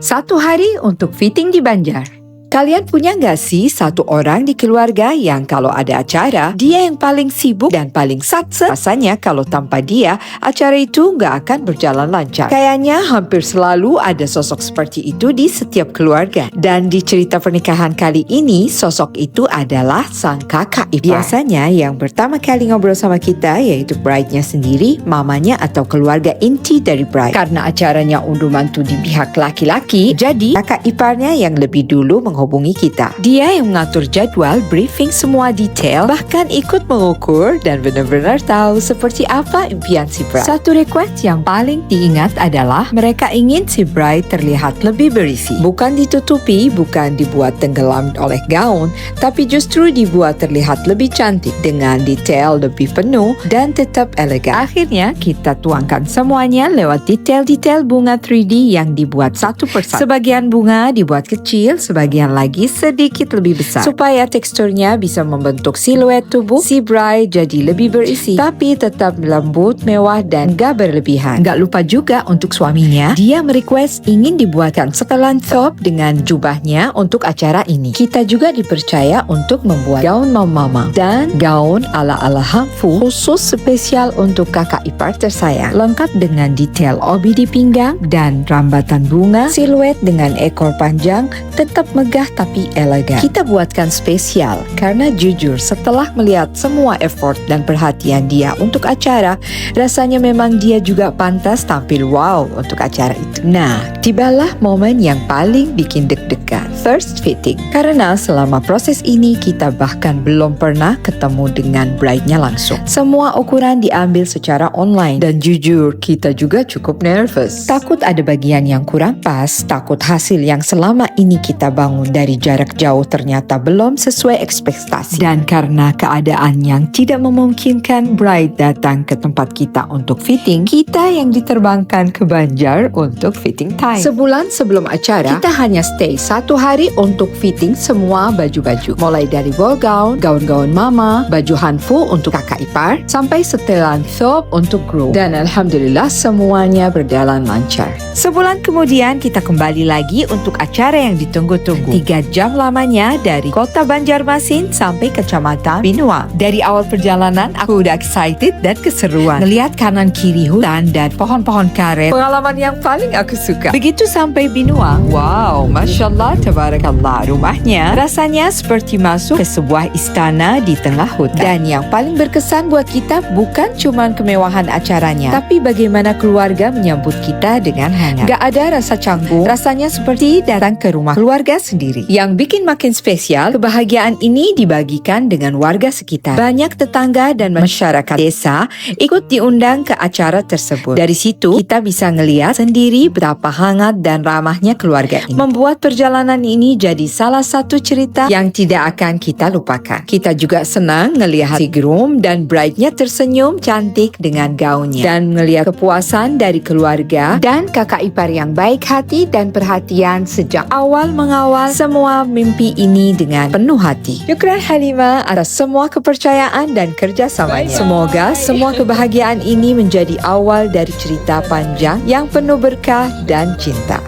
Satu hari untuk fitting di Banjar. Kalian punya nggak sih satu orang di keluarga yang kalau ada acara, dia yang paling sibuk dan paling satset? Rasanya kalau tanpa dia, acara itu nggak akan berjalan lancar. Kayaknya hampir selalu ada sosok seperti itu di setiap keluarga. Dan di cerita pernikahan kali ini, sosok itu adalah sang kakak ipar. Biasanya yang pertama kali ngobrol sama kita yaitu bride-nya sendiri, mamanya atau keluarga inti dari bride. Karena acaranya unduh mantu di pihak laki-laki, jadi kakak iparnya yang lebih dulu menghubungi kita. Dia yang mengatur jadwal, briefing semua detail, bahkan ikut mengukur dan benar-benar tahu seperti apa impian si bride. Satu request yang paling diingat adalah mereka ingin si bride terlihat lebih berisi. Bukan ditutupi, bukan dibuat tenggelam oleh gaun, tapi justru dibuat terlihat lebih cantik dengan detail lebih penuh dan tetap elegan. Akhirnya kita tuangkan semuanya lewat detail-detail bunga 3D yang dibuat satu persatu. Sebagian bunga dibuat kecil, sebagian lagi sedikit lebih besar supaya teksturnya bisa membentuk siluet tubuh si bride jadi lebih berisi tapi tetap lembut, mewah dan gak berlebihan. Gak lupa juga untuk suaminya, dia merequest ingin dibuatkan setelan top dengan jubahnya untuk acara ini. Kita juga dipercaya untuk membuat gaun mama dan gaun ala-ala Hangfu khusus spesial untuk kakak ipar tersayang, lengkap dengan detail obi di pinggang dan rambatan bunga, siluet dengan ekor panjang tetap megah tapi elegan. Kita buatkan spesial karena jujur setelah melihat semua effort dan perhatian dia untuk acara, rasanya memang dia juga pantas tampil wow untuk acara itu. Nah, tibalah momen yang paling bikin deg-degan, first fitting. Karena selama proses ini kita bahkan belum pernah ketemu dengan bride-nya langsung. Semua ukuran diambil secara online dan jujur kita juga cukup nervous. Takut ada bagian yang kurang pas, takut hasil yang selama ini kita bangun dari jarak jauh ternyata belum sesuai ekspektasi. Dan karena keadaan yang tidak memungkinkan bride datang ke tempat kita untuk fitting, kita yang diterbangkan ke Banjar untuk fitting time. Sebulan sebelum acara, kita hanya stay satu hari untuk fitting semua baju-baju. Mulai dari ball gown, gaun-gaun mama, baju hanfu untuk kakak ipar, sampai setelan top untuk groom. Dan alhamdulillah semuanya berjalan lancar. Sebulan kemudian kita kembali lagi untuk acara yang ditunggu-tunggu. 3 jam lamanya dari kota Banjarmasin sampai kecamatan Binuang. Dari awal perjalanan aku udah excited dan keseruan. Ngelihat kanan kiri hutan dan pohon-pohon karet. Pengalaman yang paling aku suka. Begitu sampai Binuang, wow, Masya Allah, Tabarakallah. Rumahnya rasanya seperti masuk ke sebuah istana di tengah hutan. Dan yang paling berkesan buat kita bukan cuma kemewahan acaranya, tapi bagaimana keluarga menyambut kita dengan hangat. Gak ada rasa canggung, rasanya seperti datang ke rumah keluarga sendiri. Yang bikin makin spesial, kebahagiaan ini dibagikan dengan warga sekitar. Banyak tetangga dan masyarakat desa ikut diundang ke acara tersebut. Dari situ, kita bisa ngeliat sendiri betapa hangat dan ramahnya keluarga ini. Membuat perjalanan ini jadi salah satu cerita yang tidak akan kita lupakan. Kita juga senang ngelihat si groom dan bride-nya tersenyum cantik dengan gaunnya. Dan ngelihat kepuasan dari keluarga dan kakak ipar yang baik hati dan perhatian sejak awal mengawal semua mimpi ini dengan penuh hati. Syukran Halimah atas semua kepercayaan dan kerjasamanya. Semoga semua kebahagiaan ini menjadi awal dari cerita panjang yang penuh berkah dan cinta.